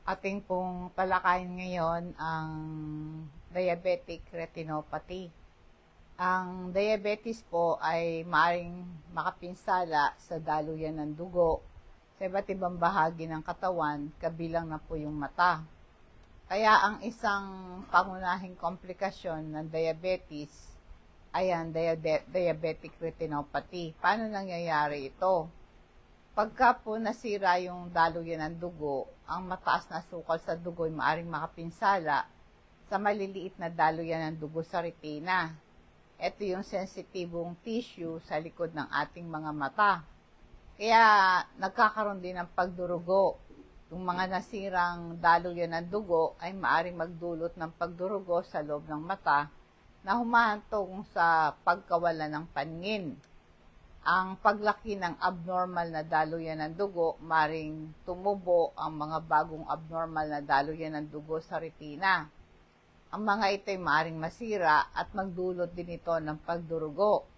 Ating pong talakayin ngayon ang diabetic retinopathy. Ang diabetes po ay maaaring makapinsala sa daluyan ng dugo sa iba't ibang bahagi ng katawan, kabilang na po yung mata. Kaya ang isang pangunahing komplikasyon ng diabetes ay ang diabetic retinopathy. Paano nangyayari ito? Pagka po nasira yung daluyan ng dugo, ang mataas na sukal sa dugo ay maaaring makapinsala sa maliliit na daluyan ng dugo sa retina. Ito yung sensitibong tissue sa likod ng ating mga mata. Kaya nagkakaroon din ng pagdurugo. Yung mga nasirang daluyan ng dugo ay maaaring magdulot ng pagdurugo sa loob ng mata na humahantong sa pagkawala ng paningin. Ang paglaki ng abnormal na daluyan ng dugo, maring tumubo ang mga bagong abnormal na daluyan ng dugo sa retina. Ang mga ito ay maaaring masira at magdulot din ito ng pagdurugo.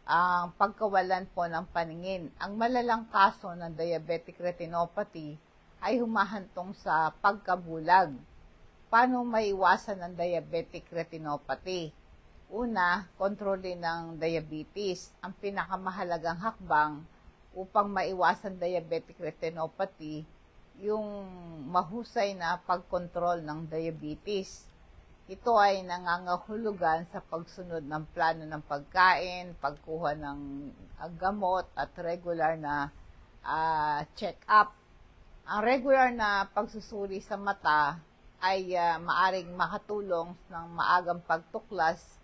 Ang pagkawalan po ng paningin. Ang malalang kaso ng diabetic retinopathy ay humahantong sa pagkabulag. Paano maiwasan ang diabetic retinopathy? Una, kontrolin ng diabetes. Ang pinakamahalagang hakbang upang maiwasan diabetic retinopathy, yung mahusay na pagkontrol ng diabetes. Ito ay nangangahulugan sa pagsunod ng plano ng pagkain, pagkuha ng gamot at regular na check-up. Ang regular na pagsusuri sa mata ay maaring makatulong ng maagang pagtuklas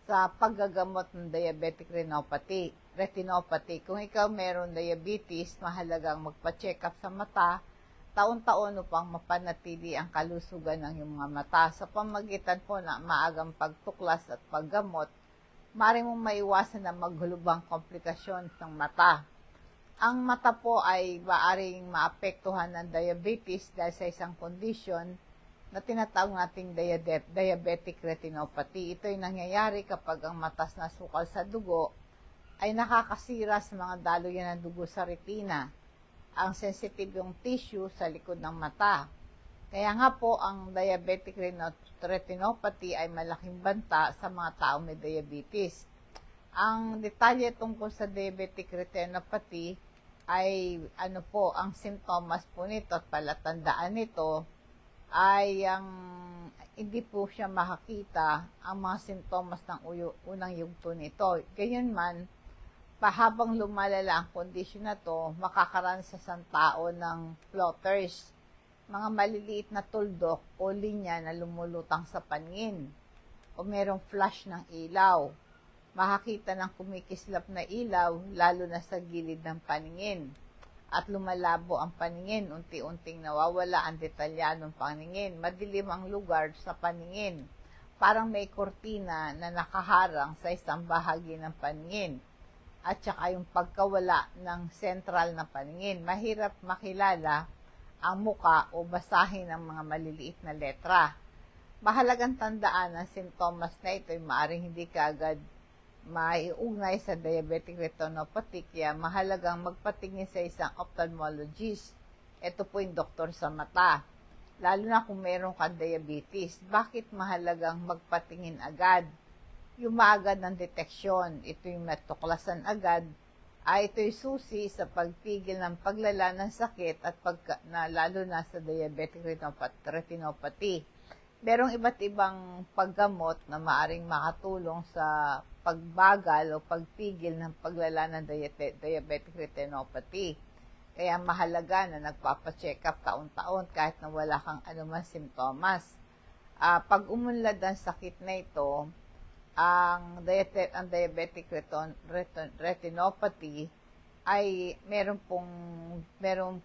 sa paggagamot ng diabetic retinopathy. Kung ikaw meron diabetes, mahalagang magpa-check up sa mata taon-taon upang mapanatili ang kalusugan ng iyong mga mata. Sa pamagitan po ng maagang pagtuklas at paggamot, maaari mong maiwasan na maghulubang komplikasyon ng mata. Ang mata po ay maaaring maapektuhan ng diabetes dahil sa isang kondisyon na tinatawag nating diabetic retinopathy. Ito ay nangyayari kapag ang matas na sukal sa dugo ay nakakasira sa mga daluyan ng dugo sa retina, ang sensitive yung tissue sa likod ng mata. Kaya nga po, ang diabetic retinopathy ay malaking banta sa mga tao may diabetes. Ang detalye tungkol sa diabetic retinopathy ay ang simptomas po nito at palatandaan nito ay hindi po siya makakita ang mga simptomas ng unang yugto nito. Gayunman, pahabang lumalala ang kondisyon na to, makakaranas sa tao ng floaters, mga maliliit na tuldok o linya na lumulutang sa paningin, o merong flash ng ilaw. Makakita ng kumikislap na ilaw, lalo na sa gilid ng paningin. At lumalabo ang paningin, unti-unting nawawala ang detalyadong paningin. Madilim ang lugar sa paningin. Parang may kortina na nakaharang sa isang bahagi ng paningin. At saka yung pagkawala ng sentral na paningin. Mahirap makilala ang muka o basahin ng mga maliliit na letra. Mahalagang tandaan ang sintomas na ito ay maaaring hindi kaagad maiugnay sa diabetic retinopathy, kaya mahalagang magpatingin sa isang ophthalmologist. Ito po yung doktor sa mata. Lalo na kung meron kang diabetes. Bakit mahalagang magpatingin agad? Yung maagad ng deteksyon, ito yung matuklasan agad, ay ito'y susi sa pagpigil ng paglala ng sakit at lalo na sa diabetic retinopathy. Merong iba't ibang paggamot na maaring makatulong sa pagbagal o pagpigil ng paglala ng diabetic retinopathy. Kaya mahalaga na nagpapacheck up taon-taon kahit na wala kang anumang simptomas. Pag umunlad ang sakit na ito, ang diabetic retinopathy ay merong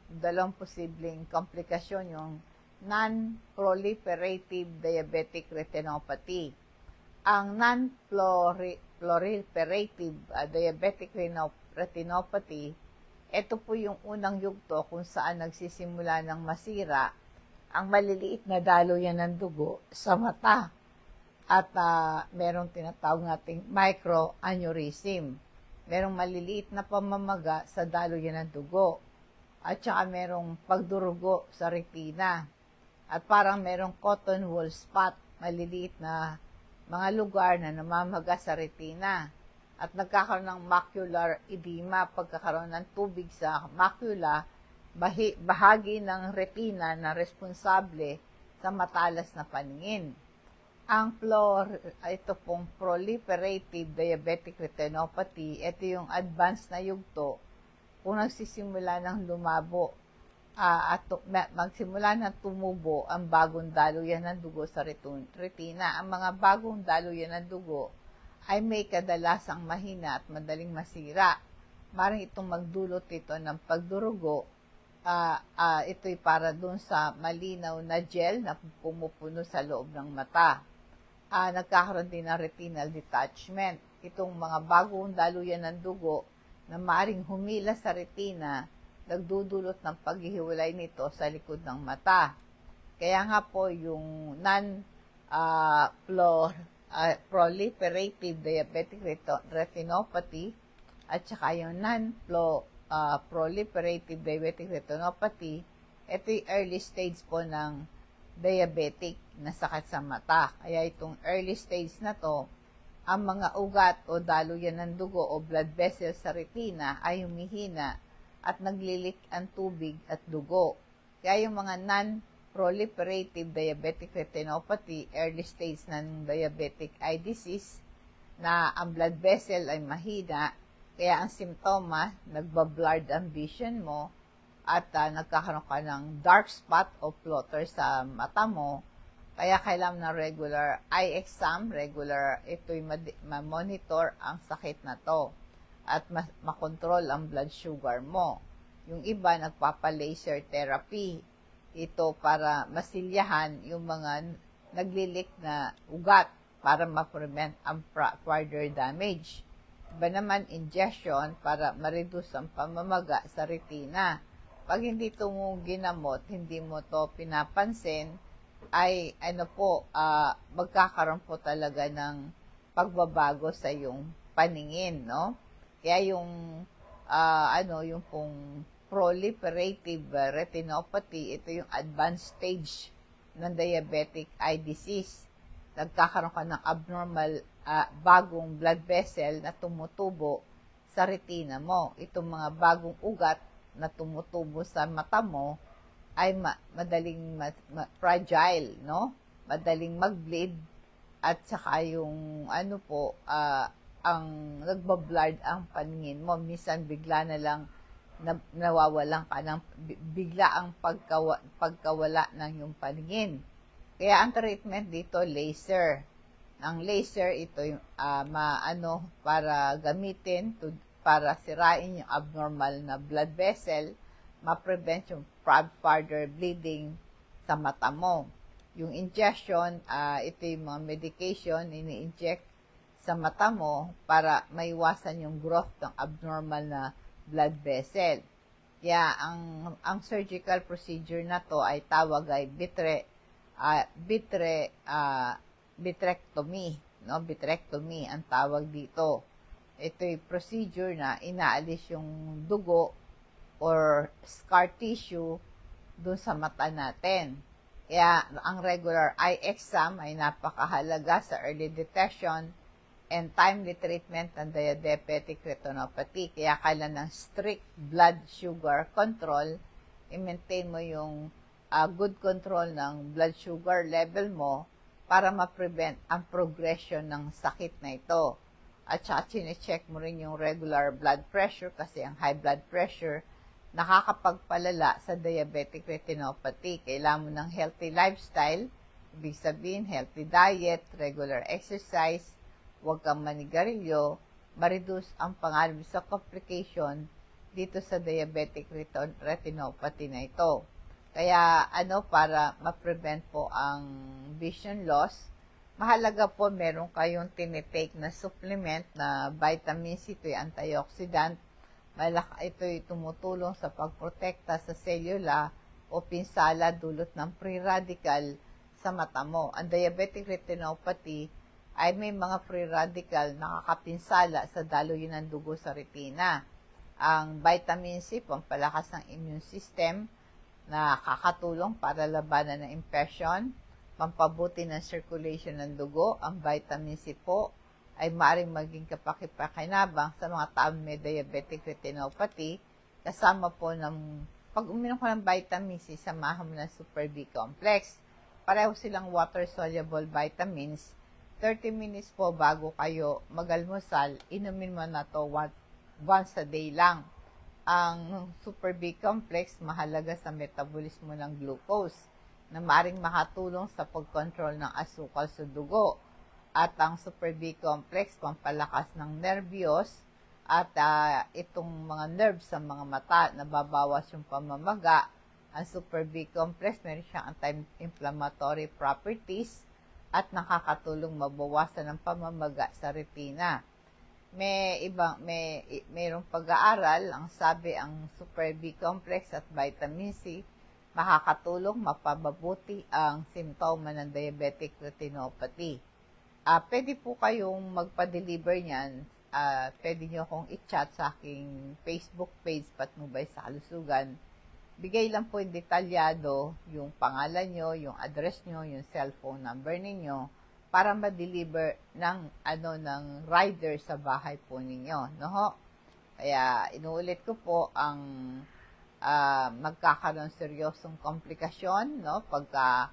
dalawang posibleng komplikasyon, yung non-proliferative diabetic retinopathy. Ang non-proliferative diabetic retinopathy, ito po yung unang yugto kung saan nagsisimula ng masira ang maliliit na daluyan ng dugo sa mata. At merong tinatawag nating microaneurysm. Merong maliliit na pamamaga sa daluyan ng dugo. At saka merong pagdurugo sa retina. At parang merong cotton wool spot, maliliit na mga lugar na namamaga sa retina. At nagkakaroon ng macular edema, pagkakaroon ng tubig sa macula, bahagi ng retina na responsable sa matalas na paningin. Ito pong proliferative diabetic retinopathy, ito yung advanced na yugto kung nagsisimula ng lumabo at magsimula ng tumubo ang bagong daluyan ng dugo sa retina. Ang mga bagong daluyan ng dugo ay may kadalasang mahina at madaling masira. Maring itong magdulot ito ng pagdurugo. Ito'y para dun sa malinaw na gel na pumupuno sa loob ng mata. Nagkakaroon din ng retinal detachment. Itong mga bagong daluyan ng dugo na maring humila sa retina, nagdudulot ng paghihiwalay nito sa likod ng mata. Kaya nga po yung non-proliferative diabetic retinopathy at saka yung non-proliferative diabetic retinopathy, ito yung early stage po ng diabetic na sakit sa mata. Kaya itong early stage na to, ang mga ugat o daluyan ng dugo o blood vessels sa retina ay humihina at naglilik ang tubig at dugo. Kaya yung mga non-proliferative diabetic retinopathy, early stage ng diabetic eye disease, na ang blood vessel ay mahina, kaya ang simptoma, nagbablurred ang vision mo, at nagkakaroon ka ng dark spot o floater sa mata mo, kaya kailangan ng regular eye exam, ito'y ma-monitor ang sakit na to at makontrol ang blood sugar mo. Yung iba, nagpapa-laser therapy. Ito para masilyahan yung mga naglilik na ugat para ma-prevent ang further damage. Iba naman, injection para ma-reduce ang pamamaga sa retina. Pag hindi ito mo ginamot, hindi mo to pinapansin, ay magkakaroon po talaga ng pagbabago sa iyong paningin, no? Kaya yung yung pong proliferative retinopathy, ito yung advanced stage ng diabetic eye disease. Nagkakaroon ka ng abnormal bagong blood vessel na tumutubo sa retina mo. Itong mga bagong ugat na tumutubo sa mata mo ay madaling fragile, no? Madaling mag-bleed at saka yung ang nagbablurred ang paningin mo. Minsan bigla na lang nawawalan ka ng bigla ang pagkawala ng yung paningin. Kaya ang treatment dito, laser. Ang laser, ito yung para gamitin para sirain yung abnormal na blood vessel, ma-prevent yung further bleeding sa mata mo. Yung injection, ito yung mga medication, ini-inject sa mata mo para maiwasan yung growth ng abnormal na blood vessel. Kaya ang surgical procedure na to ay tawag ay vitrectomy, no? Vitrectomy ang tawag dito. Ito yung procedure na inaalis yung dugo or scar tissue dun sa mata natin. Kaya ang regular eye exam ay napakahalaga sa early detection and timely treatment ng diabetic retinopathy. Kaya kailangan ng strict blood sugar control. I-maintain mo yung good control ng blood sugar level mo para ma-prevent ang progression ng sakit na ito. At saka chine-check mo rin yung regular blood pressure kasi ang high blood pressure nakakapagpalala sa diabetic retinopathy. Kailangan mo ng healthy lifestyle, ibig sabihin healthy diet, regular exercise, huwag kang manigarilyo, ma-reduce ang panganib sa complication dito sa diabetic retinopathy na ito. Kaya para ma-prevent po ang vision loss, mahalaga po meron kayong tinitake na supplement na vitamin C, ito yung antioxidant. Ito'y tumutulong sa pagprotekta sa selula o pinsala dulot ng free radical sa mata mo. Ang diabetic retinopathy ay may mga free radical na nakakapinsala sa daluyan ng dugo sa retina. Ang vitamin C, pampalakas ng immune system, Nakakatulong para labanan ng infection, pampabuti ng circulation ng dugo. Ang vitamin C po ay maaaring maging kapakipakinabang sa mga taong may diabetic retinopathy, kasama po ng pag uminom ko ng vitamin C, samahan mo ng Super B complex. Pareho silang water-soluble vitamins. 30 minutes po bago kayo magalmusal, inumin mo na to once a day lang. Ang Super B complex mahalaga sa metabolismo ng glucose na maaaring makatulong sa pagkontrol ng asukal sa dugo. At ang Super B complex pampalakas ng nervyos at itong mga nerves sa mga mata, nababawas yung pamamaga. Ang Super B complex meron siyang anti-inflammatory properties at nakakatulong mabawasan ng pamamaga sa retina. Mayroong pag-aaral, ang sabi ang Super B complex at vitamin C makakatulong mapababuti ang simptoma ng diabetic retinopathy. Pwede po kayong magpa-deliver niyan. Pwede nyo akong i-chat sa aking Facebook page, Patnubay sa Kalusugan. Bigay lang po yung detalyado, yung pangalan nyo, yung address nyo, yung cellphone number ninyo, para ma-deliver ng rider sa bahay po ninyo, no ho? Kaya inuulit ko po ang magkakaroon seryosong komplikasyon, no? Pagka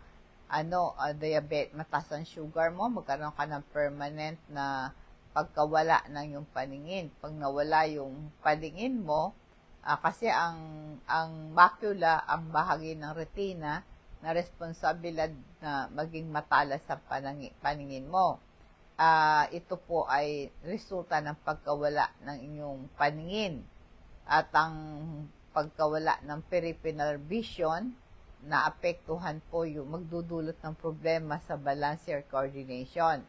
mataas ang sugar mo, magkaroon ka ng permanent na pagkawala ng yung paningin. Pag nawala yung paningin mo, kasi ang macula, ang bahagi ng retina na responsibilidad na maging matalas sa paningin mo. Ito po ay resulta ng pagkawala ng inyong paningin. At ang pagkawala ng peripheral vision, naapektuhan po yung magdudulot ng problema sa balance or coordination.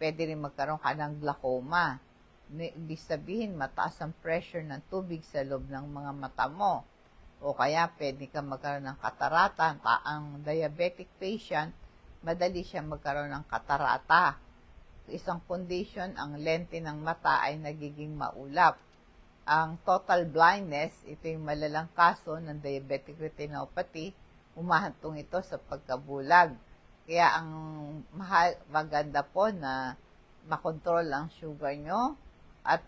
Pwede rin magkaroon ka ng glaucoma. Ibig sabihin, mataas ang pressure ng tubig sa loob ng mga mata mo. O kaya, pwede ka magkaroon ng katarata. Ang diabetic patient, madali siya magkaroon ng katarata. Isang condition, ang lente ng mata ay nagiging maulap. Ang total blindness, ito yung malalang kaso ng diabetic retinopathy, umahantong ito sa pagkabulag. Kaya ang maganda po na makontrol ang sugar nyo at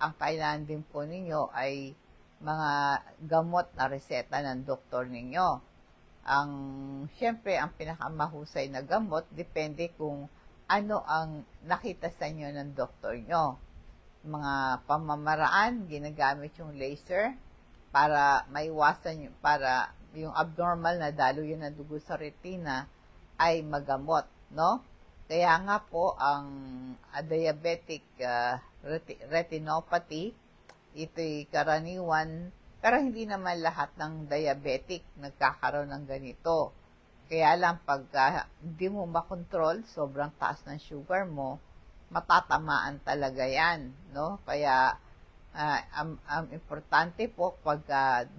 ang kailangan din po ninyo ay mga gamot na reseta ng doktor ninyo. Siyempre, ang pinakamahusay na gamot, depende kung ano ang nakita sa inyo ng doktor nyo. Mga pamamaraan, ginagamit yung laser para maiwasan para yung abnormal na daluyan ng dugo sa retina ay magamot, no? Kaya nga po, ang diabetic retinopathy, ito'y karaniwan, pero hindi naman lahat ng diabetic nagkakaroon ng ganito. Kaya lang, pag hindi mo makontrol, sobrang taas ng sugar mo, matatamaan talaga yan, no? Kaya, ang importante po, pag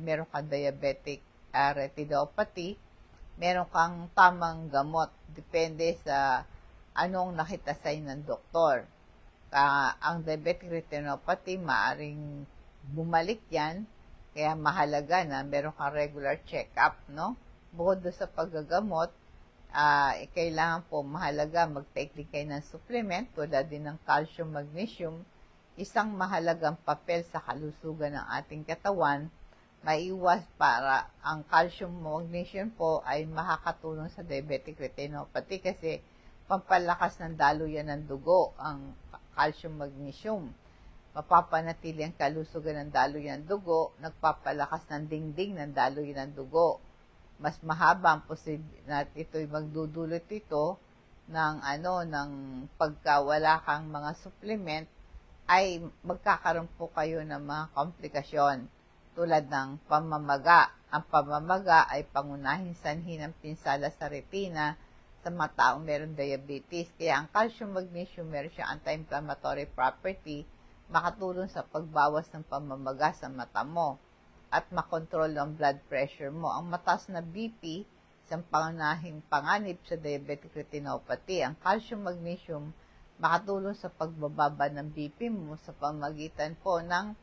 meron kang diabetic retinopathy, meron kang tamang gamot. Depende sa anong nakita sa'yo ng doktor. Ang diabetic retinopathy, maaring bumalik yan. Kaya mahalaga na meron kang regular check-up, no? Bukod doon sa paggagamot, kailangan po mahalaga mag-take din kayo ng supplement tulad din ng calcium, magnesium, isang mahalagang papel sa kalusugan ng ating katawan. Maiwas para ang calcium, magnesium po ay makakatulong sa diabetic retinopathy kasi pampalakas ng daluyan ng dugo ang calcium, magnesium. Mapapanatili ang kalusugan ng daluyan ng dugo, nagpapalakas ng dingding ng daluyan ng dugo. Mas mahaba ang posible na ito'y magdudulot ito ng pagkawala kang mga supplement, ay magkakaroon po kayo ng mga komplikasyon tulad ng pamamaga. Ang pamamaga ay pangunahing sanhi ng pinsala sa retina sa mga taong meron diabetes. Kaya ang calcium, magnesium, meron siyang anti-inflammatory property, makatulong sa pagbawas ng pamamaga sa mata mo at makontrol ang blood pressure mo. Ang mataas na BP, isang pangunahing panganib sa diabetic retinopathy. Ang calcium, magnesium, makatulong sa pagbababa ng BP mo sa pamagitan po ng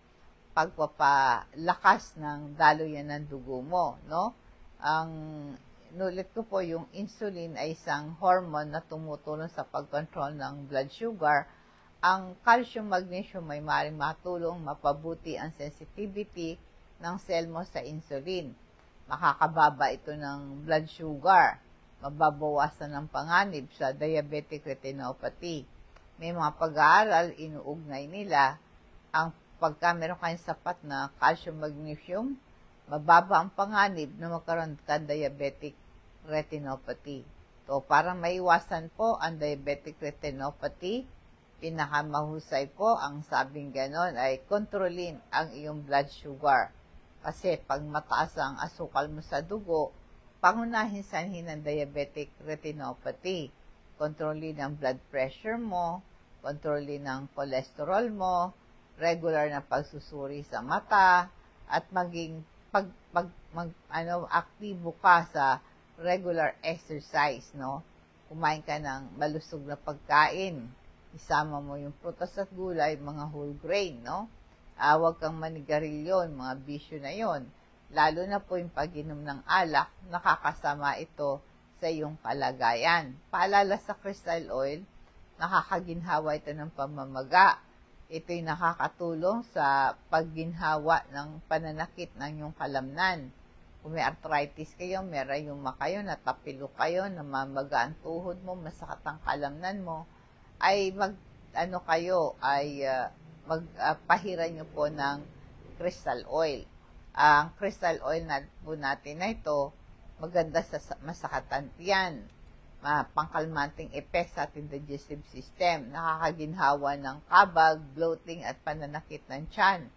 pagpapalakas ng daluyan ng dugo mo, no? Ang inulit ko po, yung insulin ay isang hormone na tumutulong sa pag-control ng blood sugar. Ang calcium, magnesium ay maaaring matulong mapabuti ang sensitivity ng cell mo sa insulin. Makakababa ito ng blood sugar. Mababawasan ng panganib sa diabetic retinopathy. May mga pag-aaral, inuugnay nila ang pagka meron kayong sapat na calcium, magnesium, mababa ang panganib na magkaroon ka diabetic retinopathy. So, para maiwasan po ang diabetic retinopathy, pinakamahusay po ang sabing ganon ay kontrolin ang iyong blood sugar. Kasi pag mataas ang asukal mo sa dugo, pangunahin sanhin ng diabetic retinopathy. Kontrolin ang blood pressure mo, kontrolin ang cholesterol mo, regular na pagsusuri sa mata, at maging aktibo ka sa regular exercise, no? Kumain ka ng malusog na pagkain. Isama mo yung prutas at gulay, mga whole grain, no? Huwag kang manigarilyo, mga bisyo na yon. Lalo na po yung pag-inom ng alak, nakakasama ito sa iyong kalagayan. Paalala sa crystal oil, nakakaginhawa ito ng pamamaga. Ito'y nakakatulong sa pagginhawa ng pananakit ng iyong kalamnan. Kung may arthritis kayo, may rayuma kayo, natapilo kayo, namamaga ang tuhod mo, masakit ang kalamnan mo, ay magpahiran nyo po ng crystal oil. Ang crystal oil na po natin na ito, maganda sa masakatan yan. Pangkalmanting effect sa ating digestive system. Nakakaginhawa ng kabag, bloating at pananakit ng tiyan.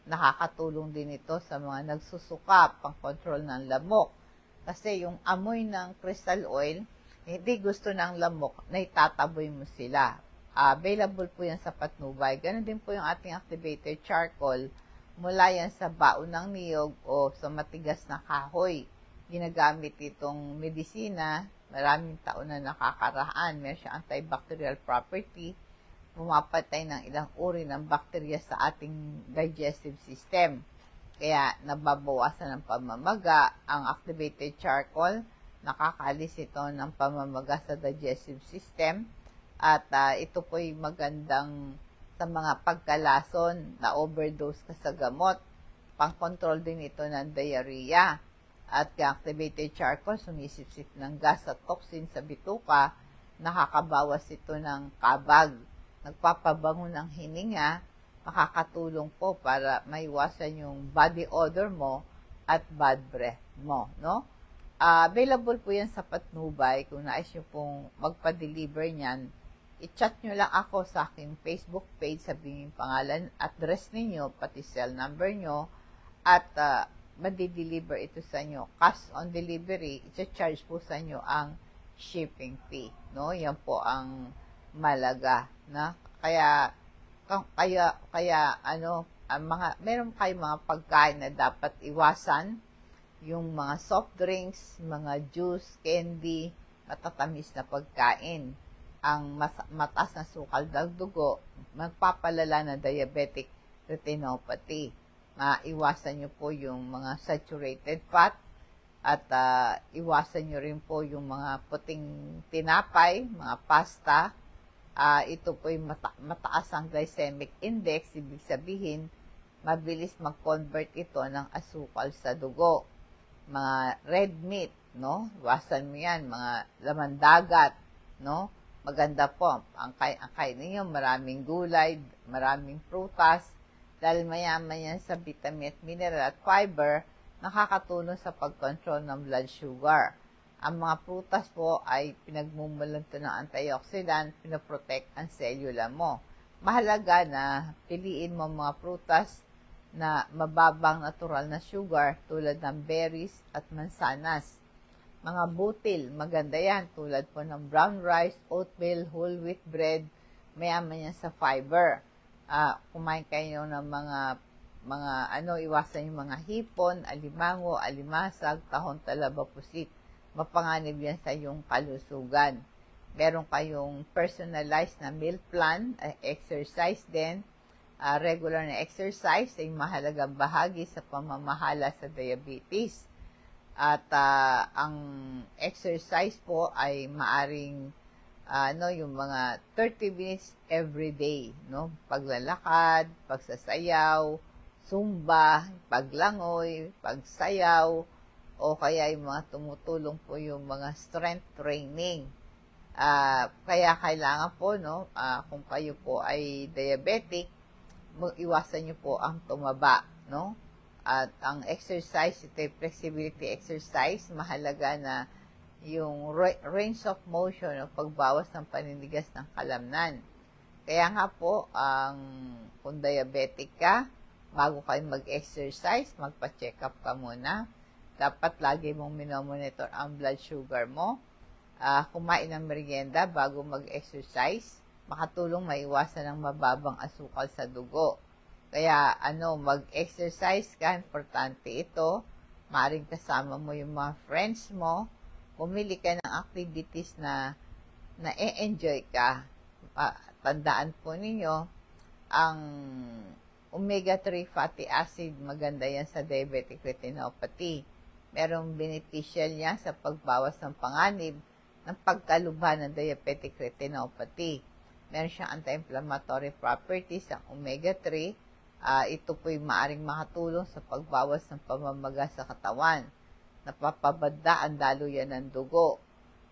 Nakakatulong din ito sa mga nagsusuka, pang-control ng lamok. Kasi yung amoy ng crystal oil, hindi gusto ng lamok na itataboy mo sila. Available po yan sa patnubay. Ganon din po yung ating activated charcoal. Mula yan sa baon ng niyog o sa matigas na kahoy. Ginagamit itong medisina. Maraming taon na nakakaraan. Meron siya antibacterial property. Pumapatay ng ilang uri ng bakterya sa ating digestive system. Kaya nababawasan ng pamamaga. Ang activated charcoal, nakakalis ito ng pamamaga sa digestive system. At ito po'y magandang sa mga pagkalason na overdose ka sa gamot. Pang-control din ito ng diarrhea. At activated charcoal, sumisipsip ng gas at toxin sa bituka, nakakabawas ito ng kabag. Nagpapabango ng hininga, makakatulong po para maiwasan yung body odor mo at bad breath mo, no? Available po yan sa patnubay. Kung nais nyo pong magpa-deliver niyan, i-chat nyo lang ako sa aking Facebook page, sabihin yung pangalan, address ninyo, pati cell number nyo, at madi-deliver ito sa inyo. Cash on delivery, i-charge po sa inyo ang shipping fee, no? Yan po ang malaga, na? Kaya meron kayong mga pagkain na dapat iwasan, yung mga soft drinks, mga juice, candy, matatamis na pagkain. Ang mataas na sukal ng dugo, magpapalala ng diabetic retinopathy. Maiwasan nyo po yung mga saturated fat at iwasan nyo rin po yung mga puting tinapay, mga pasta. Ito po yung mataas ang glycemic index, ibig sabihin, mabilis mag-convert ito ng asukal sa dugo. Mga red meat, no? Iwasan mo yan, mga laman dagat, no? Maganda po. Ang kain ninyo, maraming gulay, maraming prutas, dahil mayaman yan sa vitamin at mineral at fiber, nakakatulong sa pag-control ng blood sugar. Ang mga prutas po ay pinagmumulan ito ng antioxidant, pinoprotect ang selula mo. Mahalaga na piliin mo mga prutas na mababang natural na sugar tulad ng berries at mansanas. Mga butil, maganda yan, tulad po ng brown rice, oatmeal, whole wheat bread, mayaman yan sa fiber. Kumain kayo ng iwasan yung mga hipon, alimango, alimasag, tahong talaba, pusit. Mapanganib yan sa iyong kalusugan. Meron kayong personalized na meal plan, exercise din. Regular na exercise ay mahalagang bahagi sa pamamahala sa diabetes. At ang exercise po ay maaring yung mga 30 minutes every day, no? Paglalakad, pagsasayaw, zumba, paglangoy, pagsayaw, o kaya yung mga tumutulong po yung mga strength training. Kaya kailangan po, no, kung kayo po ay diabetic, iwasan nyo po ang tumaba, no? At ang exercise, ito yung flexibility exercise, mahalaga na yung range of motion o pagbawas ng paninigas ng kalamnan. Kaya nga po, kung diabetic ka, bago kayo mag-exercise, magpa-check up ka muna. Dapat lagi mong minomonitor ang blood sugar mo. Kumain ng merienda bago mag-exercise, makatulong maiwasan ang mababang asukal sa dugo. Kaya mag-exercise ka, importante ito. Maaring kasama mo yung mga friends mo. Pumili ka ng activities na na-enjoy ka. Tandaan po ninyo, ang omega-3 fatty acid, maganda yan sa diabetic retinopathy. Merong beneficial niya sa pagbawas ng panganib ng pagkalubha ng diabetic retinopathy. Meron siyang anti-inflammatory properties ang omega-3. Ito po'y maaring makatulong sa pagbawas ng pamamaga sa katawan. Napapabadda ang daluyan ng dugo.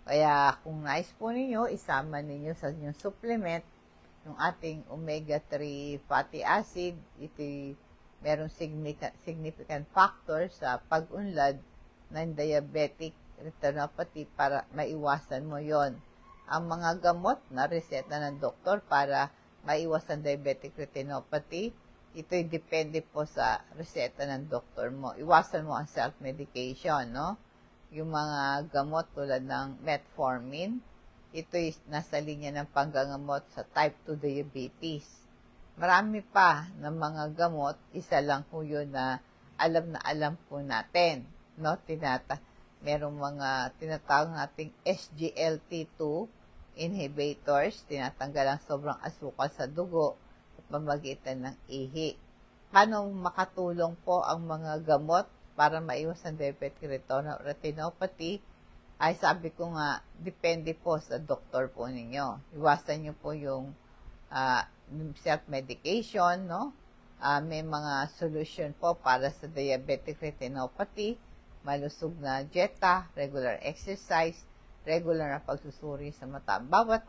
Kaya kung nais po ninyo, isama ninyo sa inyong supplement yung ating omega-3 fatty acid. Ito'y merong significant factor sa pag-unlad ng diabetic retinopathy para maiwasan mo yon. Ang mga gamot na reseta ng doktor para maiwasan diabetic retinopathy, ito'y depende po sa reseta ng doktor mo. Iwasan mo ang self-medication, no? Yung mga gamot tulad ng metformin, ito'y nasa linya ng panggagamot sa type 2 diabetes. Marami pa ng mga gamot, isa lang po yun na alam po natin, no? Merong mga tinatawag nating SGLT2 inhibitors, tinatanggal ang sobrang asukal sa dugo pamagitan ng ihi. Paano makatulong po ang mga gamot para maiwasan diabetic retinopathy? Ay sabi ko nga, depende po sa doktor po ninyo. Iwasan nyo po yung self-medication, no? May mga solution po para sa diabetic retinopathy, malusog na dieta, regular exercise, regular na pagsusuri sa mata. Bawat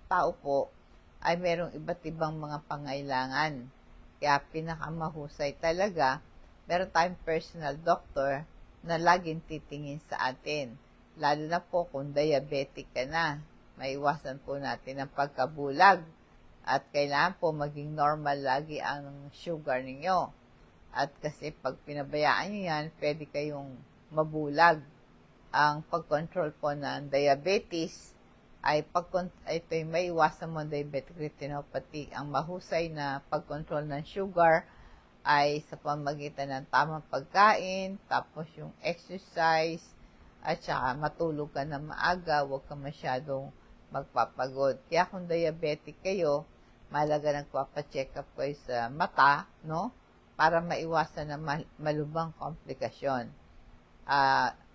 tao po ay merong iba't ibang mga pangailangan. Kaya pinakamahusay talaga, meron tayong personal doctor na laging titingin sa atin. Lalo na po kung diabetic ka na, maiwasan po natin ang pagkabulag. At kailangan po maging normal lagi ang sugar ninyo. At kasi pag pinabayaan nyo yan, pwede kayong mabulag. Ang pag-control po ng diabetes, ito'y may iwasan mo diabetic retinopathy. Ang mahusay na pagkontrol ng sugar ay sa pamagitan ng tamang pagkain, tapos yung exercise, at saka matulog ka na maaga, huwag ka masyadong magpapagod. Kaya kung diabetic kayo, mahalaga nagpapacheck up kayo sa mata, no? Para maiwasan ng malubhang komplikasyon.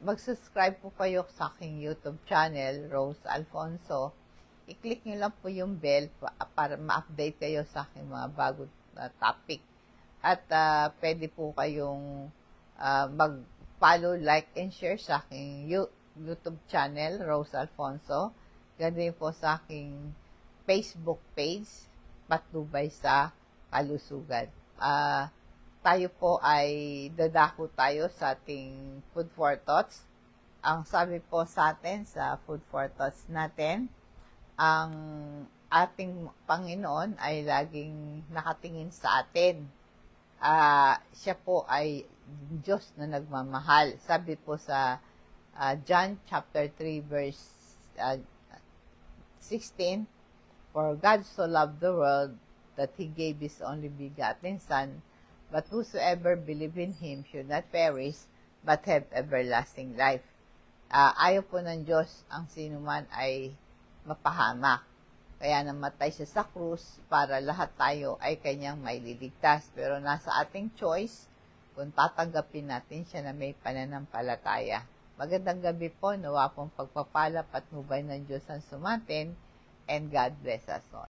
Mag-subscribe po kayo sa aking YouTube channel, Rose Alfonso. I-click nyo lang po yung bell para ma-update kayo sa aking mga bagong topic. At pwede po kayong mag-follow, like, and share sa aking YouTube channel, Rose Alfonso. Ganun po sa aking Facebook page, Patnubay sa Kalusugan. Tayo po ay dadako tayo sa ating Food for Thoughts. Ang sabi po sa atin sa Food for Thoughts natin, ang ating Panginoon ay laging nakatingin sa atin. Siya po ay Diyos na nagmamahal. Sabi po sa John chapter 3 verse 16, For God so loved the world that He gave His only begotten Son, but whosoever believe in Him should not perish, but have everlasting life. Ayaw po ng Diyos ang sinuman ay mapahamak. Kaya namatay siya sa krus para lahat tayo ay kanyang maililigtas. Pero nasa ating choice kung tatanggapin natin siya na may pananampalataya. Magandang gabi po, nawa pong pagpapala at patnubay ng Diyos ang sumatin, and God bless us all.